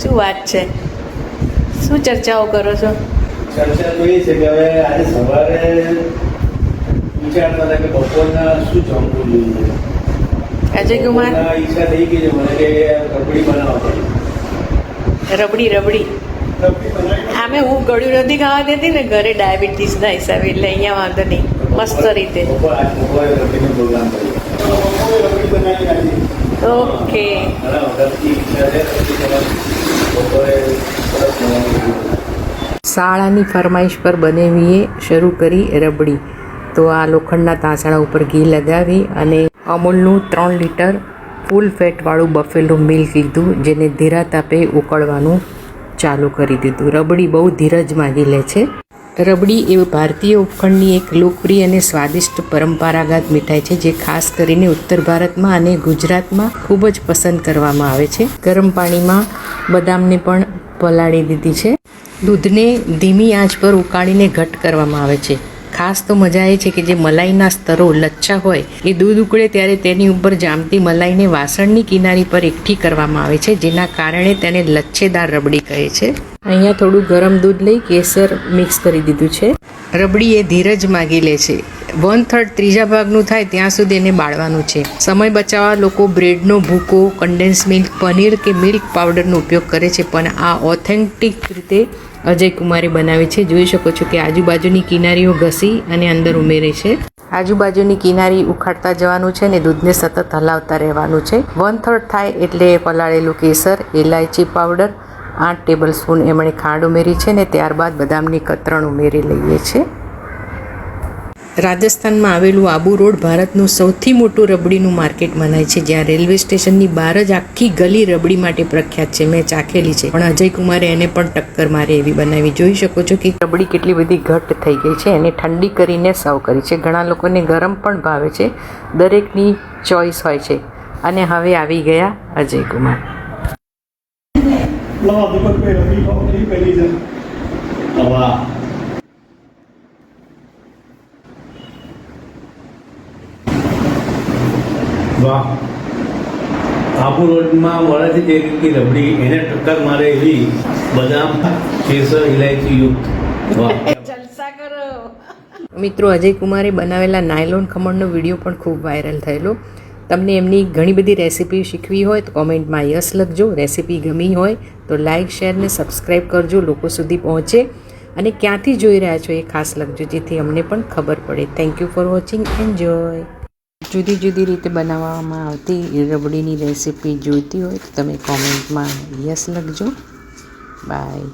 શું વાત છે? શું ચર્ચાઓ કરો છો? ચર્ચા તો એ છે કે હવે આજે સવારે વિચારતા હતા કે બપોરના શું જમવું જોઈએ. અજય કુમાર, બપોરના ઈચ્છા થઈ ગઈ છે મને કે રબડી બનાવવા પડે. રબડી રબડી બનાવી આમે હું ગળ્યું નથી ખાવા દેતી ને ઘરે ડાયાબિટીસના હિસાબે, એટલે અહીંયા વાંધો નહીં, મસ્ત રીતે. બપોરે રબડીનો પ્રોગ્રામ કર્યો. બપોરે રબડી બનાવી નાખી. ઓકે. ઘણા વખતથી ઈચ્છા છે રબડી બનાવવાની. બપોરે સરસ બનાવવાનું. શાળાની ફરમાઈશ પર બનેવીએ શરૂ કરી રબડી. તો આ લોખંડના તાંસણા ઉપર ઘી લગાવી અને અમૂલનું 3 લીટર ફૂલ ફેટવાળું બફેલું મિલ્ક લીધું, જેને ધીરા તાપે ઉકળવાનું ચાલુ કરી દીધું. રબડી બહુ ધીરજ માંગી લે છે. રબડી એ ભારતીય ઉપખંડની એક લોકપ્રિય અને સ્વાદિષ્ટ પરંપરાગત મીઠાઈ છે, જે ખાસ કરીને ઉત્તર ભારતમાં અને ગુજરાતમાં ખૂબ જ પસંદ કરવામાં આવે છે. ગરમ પાણીમાં બદામને પણ પલાળી દીધી છે. દૂધને ધીમી આંચ પર ઉકાળીને ઘટ્ટ કરવામાં આવે છે. ખાસ તો મજા એ છે કે જે મલાઈના સ્તરો લચ્છા હોય એ દૂધ ઉકળે ત્યારે તેની ઉપર જામતી મલાઈને વાસણની કિનારી પર એકઠી કરવામાં આવે છે, જેના કારણે તેને લચ્છેદાર રબડી કહે છે. અહીંયા થોડું ગરમ દૂધ લઈ કેસર મિક્સ કરી દીધું છે. રબડી એ ધીરજ માગી લે છે. 1/3 ત્રીજા ભાગનું થાય ત્યાં સુધી એને બાળવાનું છે. સમય બચાવવા લોકો બ્રેડનો ભૂકો, કન્ડેન્સ મિલ્ક, પનીર કે મિલ્ક પાવડરનો ઉપયોગ કરે છે, પણ આ ઓથેન્ટિક રીતે અજય કુમારે બનાવી છે. જોઈ શકો છો કે આજુબાજુની કિનારીઓ ઘસી અને અંદર ઉમેરે છે. આજુબાજુની કિનારી ઉખાડતા જવાનું છે ને દૂધને સતત હલાવતા રહેવાનું છે. 1/3 થાય એટલે પલાળેલું કેસર, ઇલાયચી પાવડર, 8 ટેબલ સ્પૂન એમણે ખાંડ ઉમેરી છે ને ત્યારબાદ બદામની કતરણ ઉમેરી લઈએ છે. રાજસ્થાનમાં આવેલું આબુ રોડ ભારતનું સૌથી મોટું રબડીનું માર્કેટ મનાય છે, જ્યાં રેલવે સ્ટેશનની બહાર જ આખી ગલી રબડી માટે પ્રખ્યાત છે. મેં ચાખેલી છે, પણ અજય કુમારે એને પણ ટક્કર મારે એવી બનાવી. જોઈ શકો છો કે રબડી કેટલી બધી ઘટ્ટ થઈ ગઈ છે. એને ઠંડી કરીને સર્વ કરી છે. ઘણા લોકોને ગરમ પણ ભાવે છે. દરેકની ચોઈસ હોય છે. અને હવે આવી ગયા અજય કુમાર. વાહ, આબુ રોડમાં મળે છે જે રીતની રબડી એને ટક્કર મારે એવી બદામ, કેસર, ઇલાયચી યુક્ત. વાહ, જલસા કરો. મિત્રો, અજય કુમારે બનાવેલા નાયલોન ખમણનો વિડીયો પણ ખૂબ વાયરલ થયેલો. તમને એમની ઘણી બધી રેસીપી શીખવી હોય તો કોમેન્ટમાં યસ લખજો. રેસીપી ગમી હોય તો લાઇક, શેર ને સબસ્ક્રાઈબ કરજો, લોકો સુધી પહોંચે. અને ક્યાંથી જોઈ રહ્યા છો એ ખાસ લખજો, જેથી અમને પણ ખબર પડે. Thank you for watching. Enjoy. જુદી જુદી રીતે બનાવવામાં આવતી રબડીની રેસીપી જોઈતી હોય તો તમે કોમેન્ટમાં યસ લખજો. બાય.